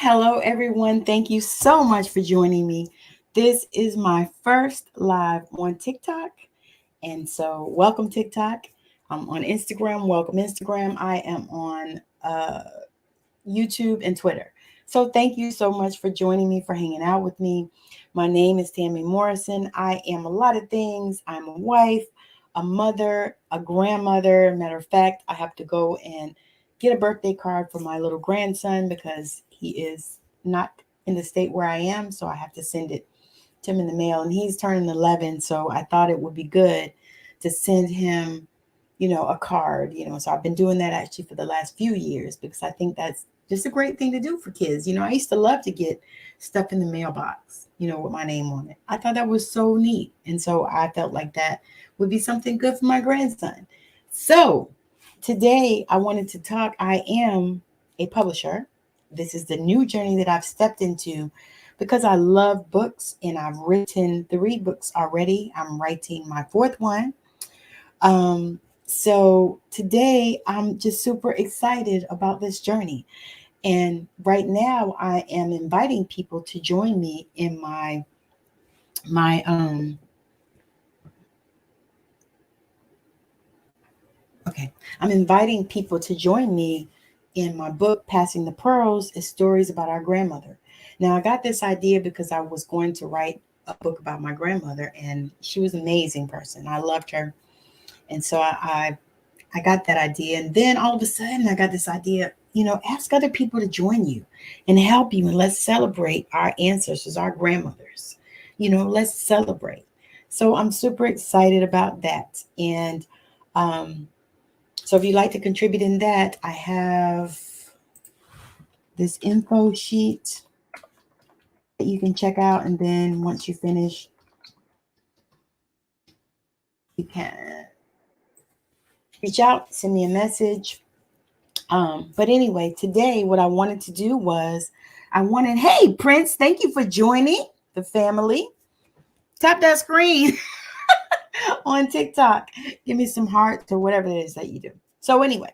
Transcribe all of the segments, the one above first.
Hello, everyone. Thank you so much for joining me. This is my first live on TikTok. And so, welcome, TikTok. I'm on Instagram. Welcome, Instagram. I am on YouTube and Twitter. So, thank you so much for joining me, for hanging out with me. My name is Tammy Morrison. I am a lot of things. I'm a wife, a mother, a grandmother. Matter of fact, I have to go and get a birthday card for my little grandson because he is not in the state where I am. So, I have to send it to him in the mail. And he's turning 11. So, I thought it would be good to send him a card, So I've been doing that actually for the last few years because I think that's just a great thing to do for kids. I used to love to get stuff in the mailbox, with my name on it. I thought that was so neat. And so I felt like that would be something good for my grandson. So today I wanted to talk. I am a publisher. This is the new journey that I've stepped into because I love books and I've written 3 books already. I'm writing my 4th one. So today I'm just super excited about this journey. And right now I am inviting people to join me in my okay. I'm inviting people to join me in my book Passing the Pearls is stories about our grandmother. Now I got this idea because I was going to write a book about my grandmother and she was an amazing person. I loved her. And so I got that idea. And then all of a sudden, I got this idea, ask other people to join you and help you. And let's celebrate our ancestors, our grandmothers. Let's celebrate. So I'm super excited about that. And so if you'd like to contribute in that, I have this info sheet that you can check out. And then once you finish, you can reach out, send me a message. But anyway, today what I wanted to do was hey, Prince, thank you for joining the family. Tap that screen on TikTok. Give me some hearts or whatever it is that you do. So anyway,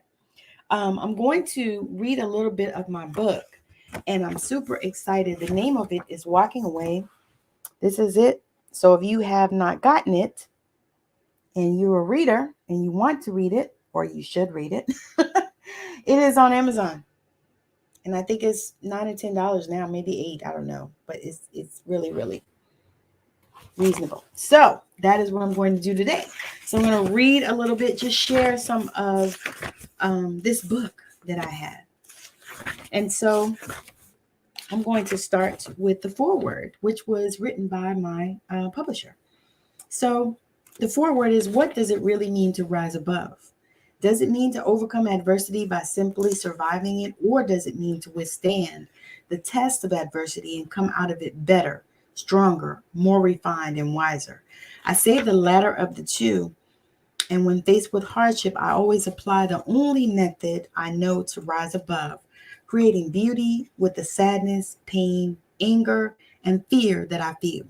I'm going to read a little bit of my book and I'm super excited. The name of it is Walking Away. This is it. So if you have not gotten it and you're a reader and you want to read it, or you should read it, it is on Amazon. And I think it's $9 or $10 now, maybe $8. I don't know, but it's really, really reasonable. So that is what I'm going to do today. So I'm going to read a little bit, just share some of this book that I had. And so I'm going to start with the foreword, which was written by my publisher. So the foreword is, what does it really mean to rise above? Does it mean to overcome adversity by simply surviving it, or does it mean to withstand the test of adversity and come out of it better, stronger, more refined, and wiser? I say the latter of the two, and when faced with hardship, I always apply the only method I know to rise above, creating beauty with the sadness, pain, anger, and fear that I feel.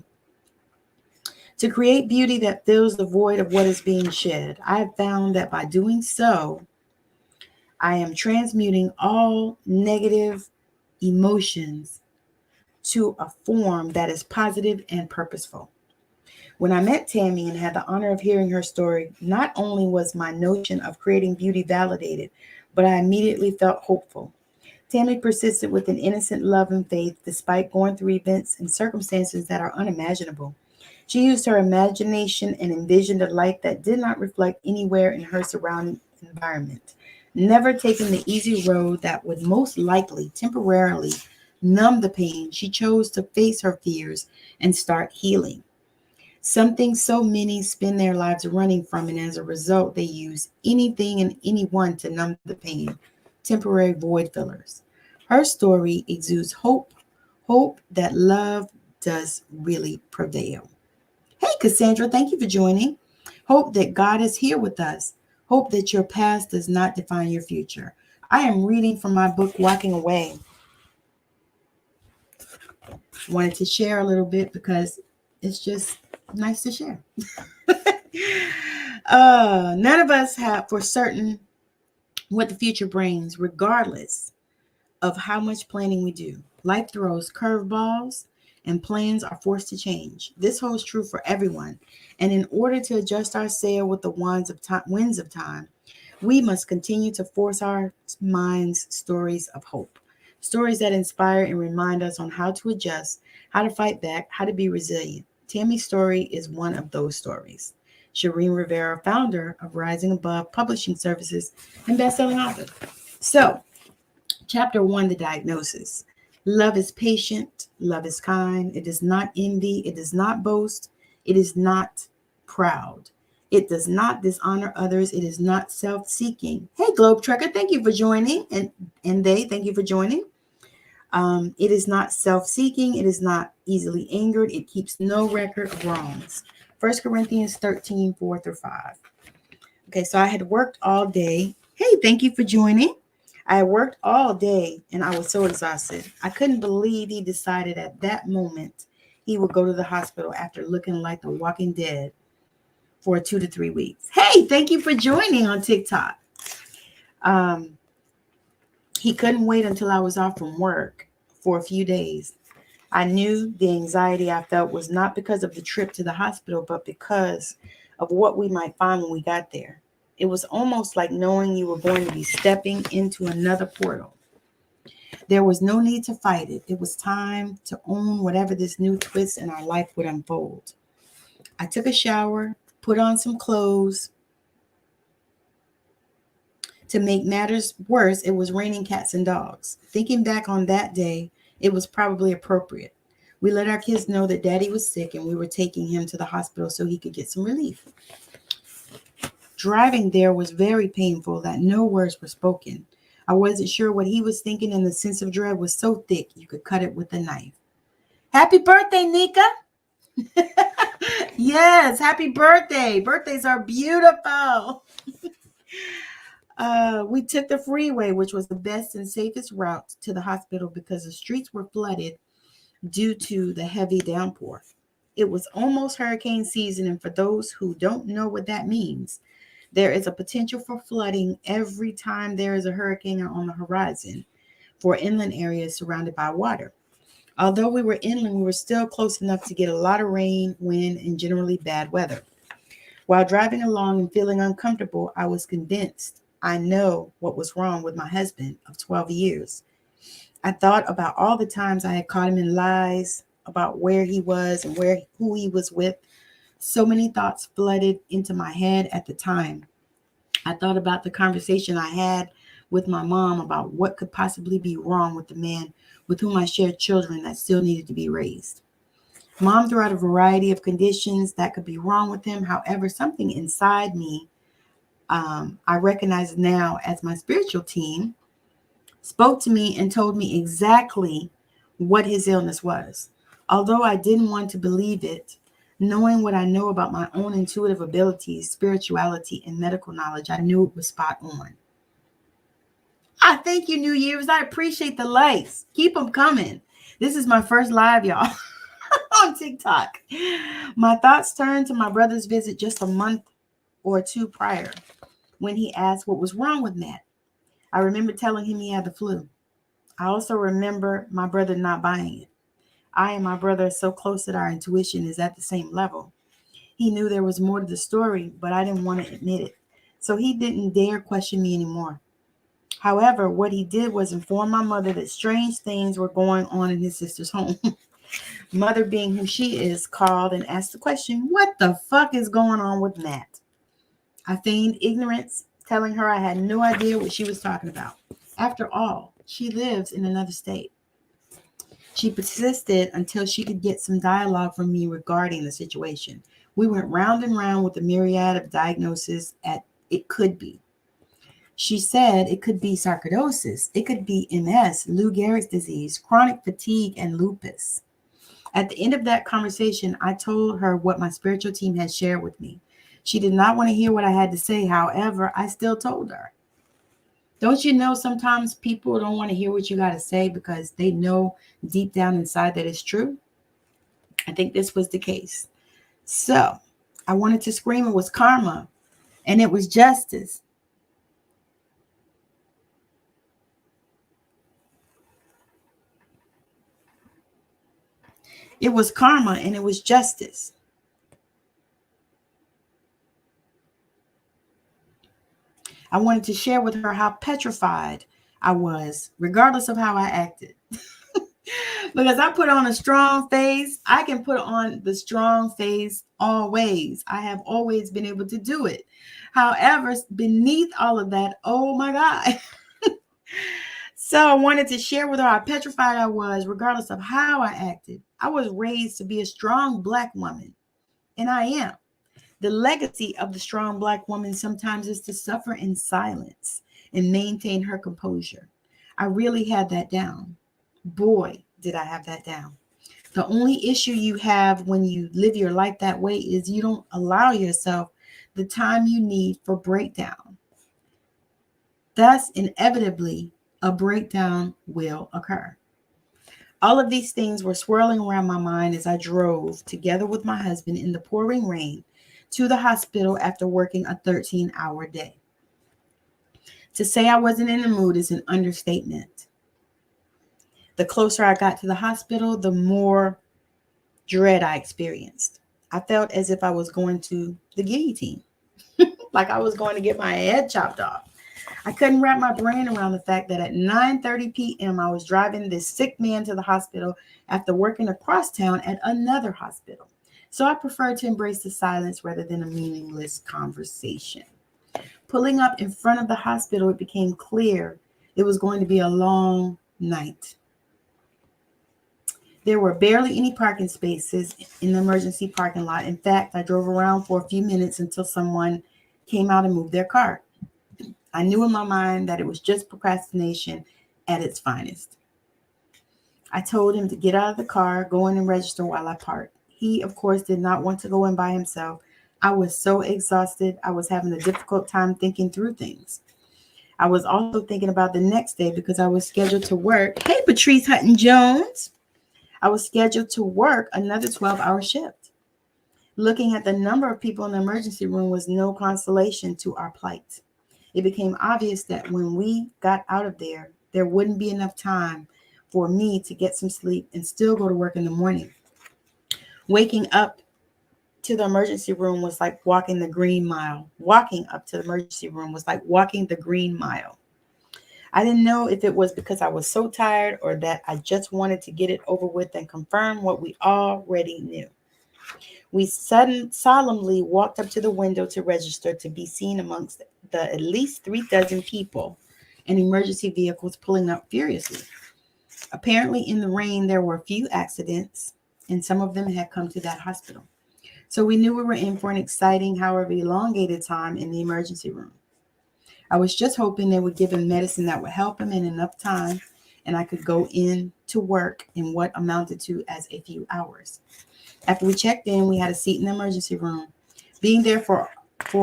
To create beauty that fills the void of what is being shed. I have found that by doing so, I am transmuting all negative emotions to a form that is positive and purposeful. When I met Tammy and had the honor of hearing her story, not only was my notion of creating beauty validated, but I immediately felt hopeful. Tammy persisted with an innocent love and faith despite going through events and circumstances that are unimaginable. She used her imagination and envisioned a life that did not reflect anywhere in her surrounding environment. Never taking the easy road that would most likely temporarily numb the pain, she chose to face her fears and start healing. Something so many spend their lives running from, and as a result, they use anything and anyone to numb the pain, temporary void fillers. Her story exudes hope that love does really prevail. Hey, Cassandra, thank you for joining. Hope that God is here with us. Hope that your past does not define your future. I am reading from my book, Walking Away. Wanted to share a little bit because it's just nice to share. None of us have for certain what the future brings, regardless of how much planning we do. Life throws curveballs and plans are forced to change. This holds true for everyone. And in order to adjust our sail with the winds of time, we must continue to force our minds stories of hope. Stories that inspire and remind us on how to adjust, how to fight back, how to be resilient. Tammy's story is one of those stories. Shireen Rivera, founder of Rising Above Publishing Services and best-selling author. So, Chapter 1, the diagnosis. Love is patient, love is kind, it does not envy, it does not boast, it is not proud. It does not dishonor others, it is not self-seeking. Hey, Globe Trekker, thank you for joining, and they, thank you for joining. It is not self-seeking, it is not easily angered, it keeps no record of wrongs. 1 Corinthians 13, 4 through 5. Okay, so I had worked all day. Hey, thank you for joining. I worked all day and I was so exhausted. I couldn't believe he decided at that moment he would go to the hospital after looking like the Walking Dead for 2 to 3 weeks. Hey, thank you for joining on TikTok. He couldn't wait until I was off from work for a few days. I knew the anxiety I felt was not because of the trip to the hospital, but because of what we might find when we got there. It was almost like knowing you were going to be stepping into another portal. There was no need to fight it. It was time to own whatever this new twist in our life would unfold. I took a shower, put on some clothes. To make matters worse, it was raining cats and dogs. Thinking back on that day, it was probably appropriate. We let our kids know that Daddy was sick and we were taking him to the hospital so he could get some relief. Driving there was very painful that no words were spoken. I wasn't sure what he was thinking, and the sense of dread was so thick you could cut it with a knife. Happy birthday, Nika! Yes, happy birthday. Birthdays are beautiful. We took the freeway, which was the best and safest route to the hospital because the streets were flooded due to the heavy downpour. It was almost hurricane season, and for those who don't know what that means, there is a potential for flooding every time there is a hurricane on the horizon for inland areas surrounded by water. Although we were inland, we were still close enough to get a lot of rain, wind, and generally bad weather. While driving along and feeling uncomfortable, I was convinced I know what was wrong with my husband of 12 years. I thought about all the times I had caught him in lies about where he was and who he was with. So many thoughts flooded into my head at the time. I thought about the conversation I had with my mom about what could possibly be wrong with the man with whom I shared children that still needed to be raised. Mom threw out a variety of conditions that could be wrong with him. However, something inside me, I recognize now as my spiritual team, spoke to me and told me exactly what his illness was. Although I didn't want to believe it, knowing what I know about my own intuitive abilities, spirituality, and medical knowledge, I knew it was spot on. Thank you, New Year's. I appreciate the likes. Keep them coming. This is my first live, y'all, on TikTok. My thoughts turned to my brother's visit just a month or two prior when he asked what was wrong with Matt. I remember telling him he had the flu. I also remember my brother not buying it. I and my brother are so close that our intuition is at the same level. He knew there was more to the story, but I didn't want to admit it. So he didn't dare question me anymore. However, what he did was inform my mother that strange things were going on in his sister's home. Mother, being who she is, called and asked the question, what the fuck is going on with Matt? I feigned ignorance, telling her I had no idea what she was talking about. After all, she lives in another state. She persisted until she could get some dialogue from me regarding the situation. We went round and round with a myriad of diagnoses at it could be. She said it could be sarcoidosis, it could be MS, Lou Gehrig's disease, chronic fatigue, and lupus. At the end of that conversation, I told her what my spiritual team had shared with me. She did not want to hear what I had to say. However, I still told her. Don't you know sometimes people don't want to hear what you got to say because they know deep down inside that it's true? I think this was the case. So I wanted to scream it was karma and it was justice. It was karma and it was justice. I wanted to share with her how petrified I was, regardless of how I acted. Because I put on a strong face. I can put on the strong face always. I have always been able to do it. However, beneath all of that, oh my God. So I wanted to share with her how petrified I was, regardless of how I acted. I was raised to be a strong Black woman, and I am. The legacy of the strong Black woman sometimes is to suffer in silence and maintain her composure. I really had that down. Boy, did I have that down. The only issue you have when you live your life that way is you don't allow yourself the time you need for breakdown. Thus, inevitably, a breakdown will occur. All of these things were swirling around my mind as I drove, together with my husband in the pouring rain, to the hospital after working a 13-hour day. To say I wasn't in the mood is an understatement. The closer I got to the hospital, the more dread I experienced. I felt as if I was going to the guillotine, like I was going to get my head chopped off. I couldn't wrap my brain around the fact that at 9:30 p.m. I was driving this sick man to the hospital after working across town at another hospital. So I preferred to embrace the silence rather than a meaningless conversation. Pulling up in front of the hospital, it became clear it was going to be a long night. There were barely any parking spaces in the emergency parking lot. In fact, I drove around for a few minutes until someone came out and moved their car. I knew in my mind that it was just procrastination at its finest. I told him to get out of the car, go in and register while I parked. He, of course, did not want to go in by himself. I was so exhausted. I was having a difficult time thinking through things. I was also thinking about the next day because I was scheduled to work. Hey, Patrice Hutton Jones. I was scheduled to work another 12-hour shift. Looking at the number of people in the emergency room was no consolation to our plight. It became obvious that when we got out of there, there wouldn't be enough time for me to get some sleep and still go to work in the morning. Waking up to the emergency room was like walking the green mile. Walking up to the emergency room was like walking the green mile. I didn't know if it was because I was so tired or that I just wanted to get it over with and confirm what we already knew. We solemnly walked up to the window to register to be seen amongst the at least 3 dozen people and emergency vehicles pulling up furiously. Apparently, in the rain, there were a few accidents, and some of them had come to that hospital. So we knew we were in for an exciting, however elongated time in the emergency room. I was just hoping they would give him medicine that would help him in enough time, and I could go in to work in what amounted to as a few hours. After we checked in, we had a seat in the emergency room. Being there for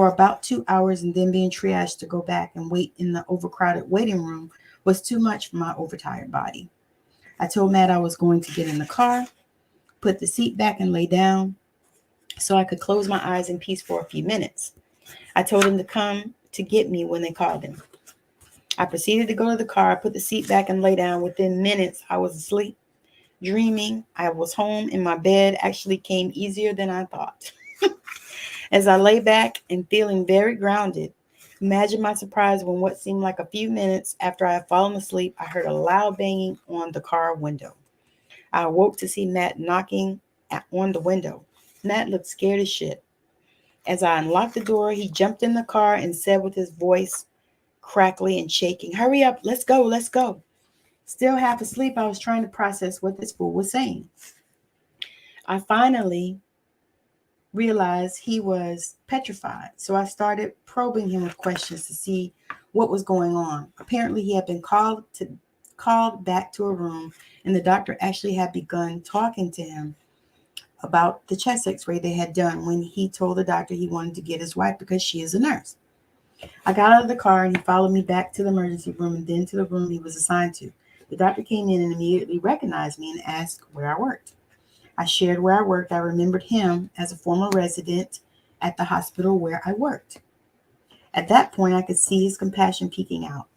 about 2 hours and then being triaged to go back and wait in the overcrowded waiting room was too much for my overtired body. I told Matt I was going to get in the car, put the seat back and lay down so I could close my eyes in peace for a few minutes. I told him to come to get me when they called him. I proceeded to go to the car, put the seat back and lay down. Within minutes, I was asleep. Dreaming I was home in my bed actually came easier than I thought. As I lay back and feeling very grounded, imagine my surprise when what seemed like a few minutes after I had fallen asleep, I heard a loud banging on the car window. I awoke to see Matt knocking on the window. Matt looked scared as shit. As I unlocked the door, he jumped in the car and said with his voice crackly and shaking, "Hurry up, let's go, let's go." Still half asleep, I was trying to process what this fool was saying. I finally realized he was petrified, so I started probing him with questions to see what was going on. Apparently, he had been called back to a room, and the doctor actually had begun talking to him about the chest x-ray they had done when he told the doctor he wanted to get his wife because she is a nurse. I got out of the car and he followed me back to the emergency room and then to the room he was assigned to. The doctor came in and immediately recognized me and asked where I worked. I shared where I worked. I remembered him as a former resident at the hospital where I worked. At that point, I could see his compassion peeking out.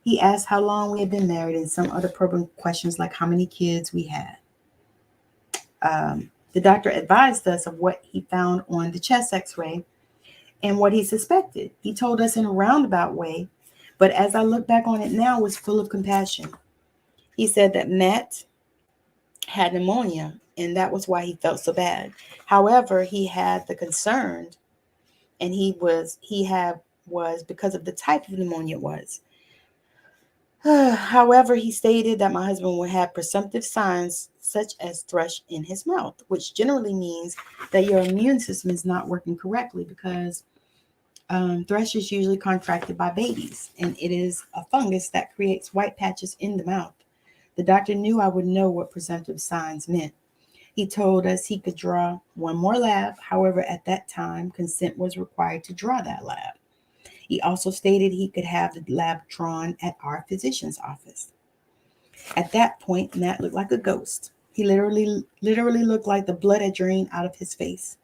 He asked how long we had been married and some other probing questions like how many kids we had. The doctor advised us of what he found on the chest x-ray and what he suspected. He told us in a roundabout way, but as I look back on it now, it was full of compassion. He said that Matt had pneumonia, and that was why he felt so bad. However, he had the concern, and he had was because of the type of pneumonia it was. However, he stated that my husband would have presumptive signs such as thrush in his mouth, which generally means that your immune system is not working correctly because thrush is usually contracted by babies, and it is a fungus that creates white patches in the mouth. The doctor knew I would know what presumptive signs meant. He told us he could draw one more lab. However, at that time, consent was required to draw that lab. He also stated he could have the lab drawn at our physician's office. At that point, Matt looked like a ghost. He literally looked like the blood had drained out of his face,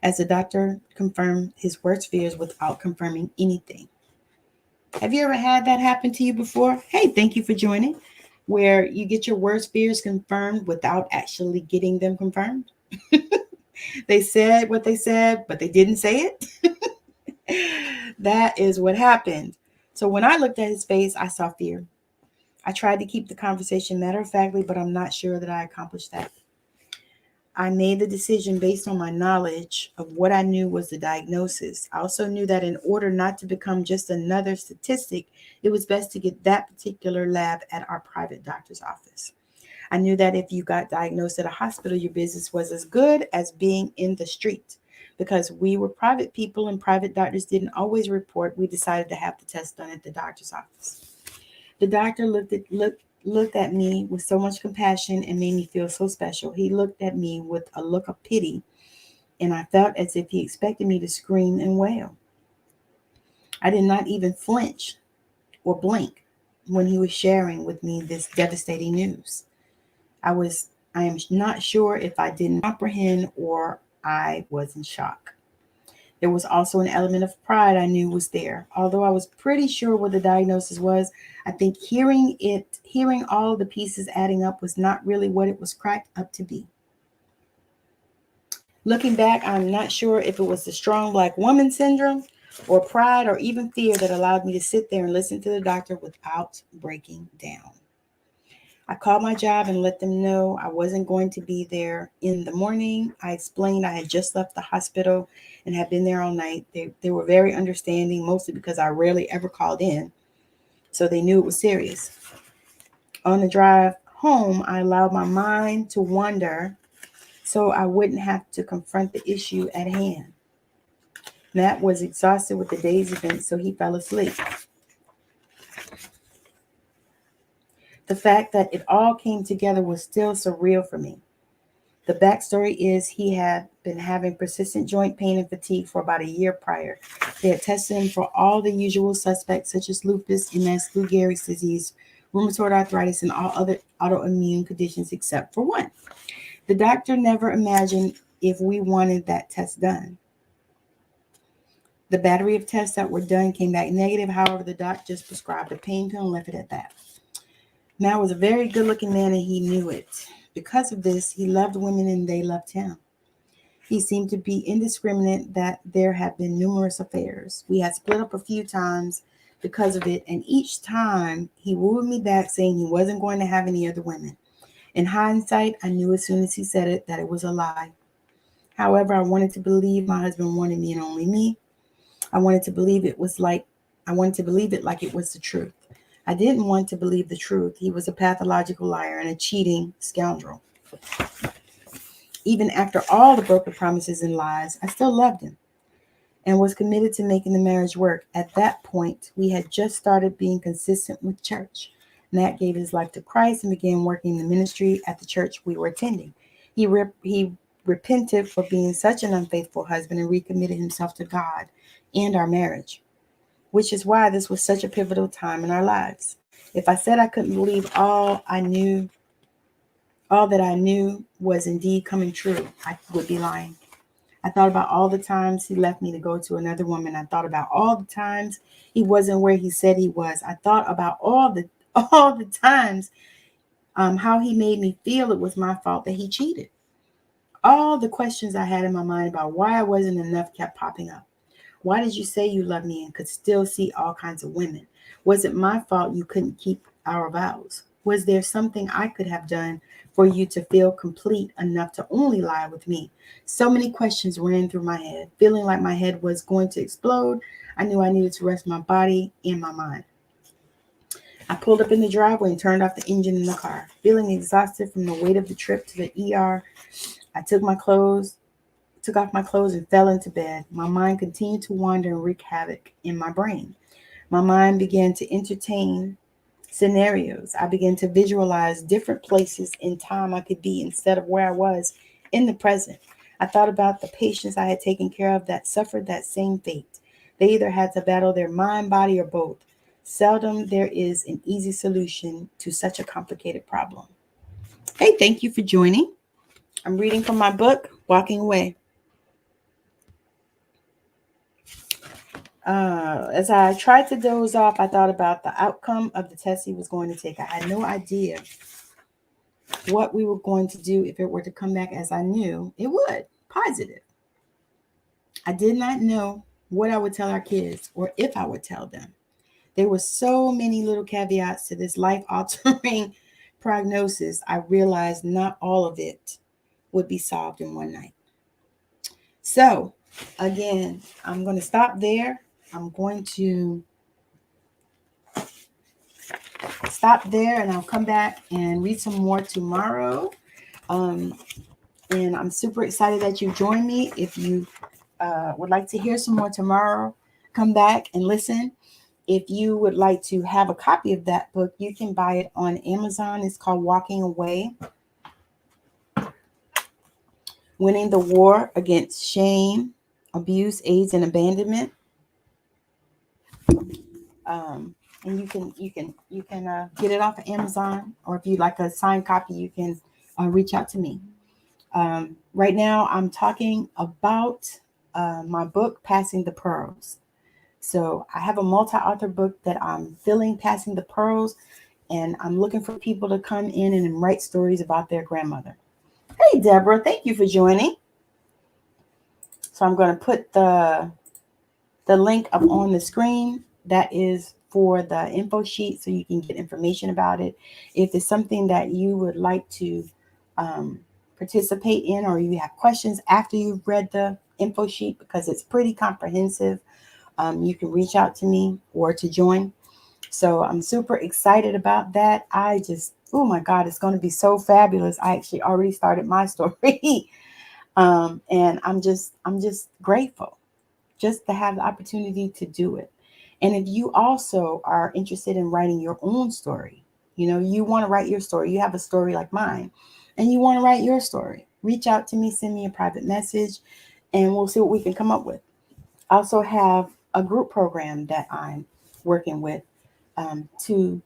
as the doctor confirmed his worst fears without confirming anything. Have you ever had that happen to you before? Hey, thank you for joining. Where you get your worst fears confirmed without actually getting them confirmed. They said what they said, but they didn't say it. That is what happened. So when I looked at his face, I saw fear. I tried to keep the conversation matter-of-factly, but I'm not sure that I accomplished that. I made the decision based on my knowledge of what I knew was the diagnosis. I also knew that in order not to become just another statistic, it was best to get that particular lab at our private doctor's office. I knew that if you got diagnosed at a hospital, your business was as good as being in the street. Because we were private people and private doctors didn't always report, we decided to have the test done at the doctor's office. The doctor looked at me with so much compassion and made me feel so special. He looked at me with a look of pity, and I felt as if he expected me to scream and wail. I did not even flinch or blink when he was sharing with me this devastating news. I am not sure if I didn't comprehend or I was in shock. There was also an element of pride I knew was there. Although I was pretty sure what the diagnosis was, I think hearing all the pieces adding up was not really what it was cracked up to be. Looking back, I'm not sure if it was the strong black woman syndrome or pride or even fear that allowed me to sit there and listen to the doctor without breaking down. I called my job and let them know I wasn't going to be there in the morning. I explained I had just left the hospital and had been there all night. They were very understanding, mostly because I rarely ever called in, so they knew it was serious. On the drive home, I allowed my mind to wander so I wouldn't have to confront the issue at hand. Matt was exhausted with the day's events, so he fell asleep. The fact that it all came together was still surreal for me. The backstory is he had been having persistent joint pain and fatigue for about a year prior. They had tested him for all the usual suspects such as lupus, MS, Lou Gehrig's disease, rheumatoid arthritis, and all other autoimmune conditions except for one. The doctor never imagined if we wanted that test done. The battery of tests that were done came back negative. However, the doc just prescribed a pain pill and left it at that. Matt was a very good-looking man, and he knew it. Because of this, he loved women and they loved him. He seemed to be indiscriminate that there had been numerous affairs. We had split up a few times because of it, and each time he wooed me back saying he wasn't going to have any other women. In hindsight, I knew as soon as he said it that it was a lie. However, I wanted to believe my husband wanted me and only me. I wanted to believe it like it was the truth. I didn't want to believe the truth. He was a pathological liar and a cheating scoundrel. Even after all the broken promises and lies, I still loved him and was committed to making the marriage work. At that point, we had just started being consistent with church. Matt gave his life to Christ and began working in the ministry at the church we were attending. He repented for being such an unfaithful husband and recommitted himself to God and our marriage, which is why this was such a pivotal time in our lives. If I said I couldn't believe all that I knew was indeed coming true, I would be lying. I thought about all the times he left me to go to another woman. I thought about all the times he wasn't where he said he was. I thought about all the times how he made me feel it was my fault that he cheated. All the questions I had in my mind about why I wasn't enough kept popping up. Why did you say you love me and could still see all kinds of women? Was it my fault you couldn't keep our vows? Was there something I could have done for you to feel complete enough to only lie with me? So many questions ran through my head, feeling like my head was going to explode. I knew I needed to rest my body and my mind. I pulled up in the driveway and turned off the engine in the car. Feeling exhausted from the weight of the trip to the ER, I took off my clothes and fell into bed. My mind continued to wander and wreak havoc in my brain. My mind began to entertain scenarios. I began to visualize different places in time I could be instead of where I was in the present. I thought about the patients I had taken care of that suffered that same fate. They either had to battle their mind, body, or both. Seldom there is an easy solution to such a complicated problem. Hey, thank you for joining. I'm reading from my book, Walking Away. As I tried to doze off, I thought about the outcome of the test he was going to take. I had no idea what we were going to do if it were to come back as I knew it would, positive. I did not know what I would tell our kids or if I would tell them. There were so many little caveats to this life-altering prognosis. I realized not all of it would be solved in one night. So, again, I'm going to stop there. I'm going to stop there and I'll come back and read some more tomorrow. And I'm super excited that you joined me. If you would like to hear some more tomorrow, come back and listen. If you would like to have a copy of that book, you can buy it on Amazon. It's called Walking Away, Winning the War Against Shame, Abuse, AIDS, and Abandonment. And you can get it off of Amazon, or if you'd like a signed copy, you can reach out to me. Right now, I'm talking about my book, Passing the Pearls. So I have a multi-author book that I'm filling, Passing the Pearls, and I'm looking for people to come in and write stories about their grandmother. Hey, Deborah, thank you for joining. So I'm going to put the link up on the screen. That is for the info sheet, so you can get information about it. If it's something that you would like to participate in, or you have questions after you've read the info sheet, because it's pretty comprehensive, you can reach out to me or to join. So I'm super excited about that. Oh my God, it's going to be so fabulous. I actually already started my story. And I'm just grateful just to have the opportunity to do it. And if you also are interested in writing your own story, you want to write your story, you have a story like mine, and you want to write your story, reach out to me, send me a private message, and we'll see what we can come up with. I also have a group program that I'm working with to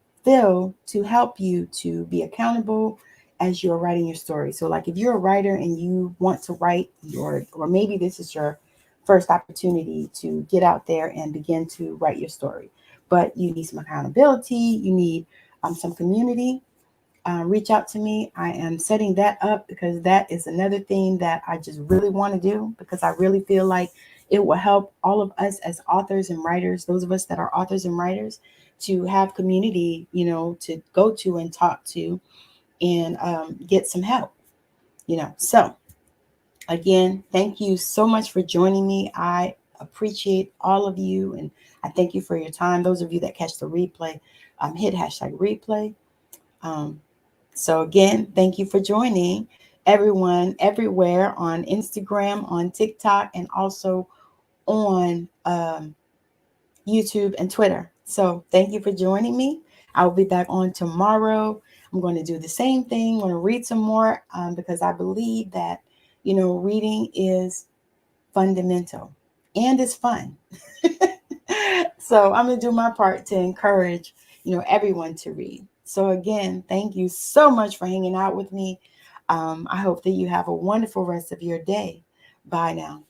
help you to be accountable as you're writing your story. So like if you're a writer and you want to write or maybe this is your first opportunity to get out there and begin to write your story, but you need some accountability, you need some community, reach out to me. I am setting that up because that is another thing that I just really want to do, because I really feel like it will help all of us as authors and writers, those of us that are authors and writers, to have community, to go to and talk to and get some help, So again, thank you so much for joining me. I appreciate all of you, and I thank you for your time. Those of you that catch the replay, hit #replay. So again, thank you for joining everyone everywhere on Instagram, on TikTok, and also on YouTube and Twitter. So thank you for joining me. I will be back on tomorrow. I'm going to do the same thing. I'm going to read some more because I believe that, reading is fundamental and it's fun. So I'm going to do my part to encourage, everyone to read. So again, thank you so much for hanging out with me. I hope that you have a wonderful rest of your day. Bye now.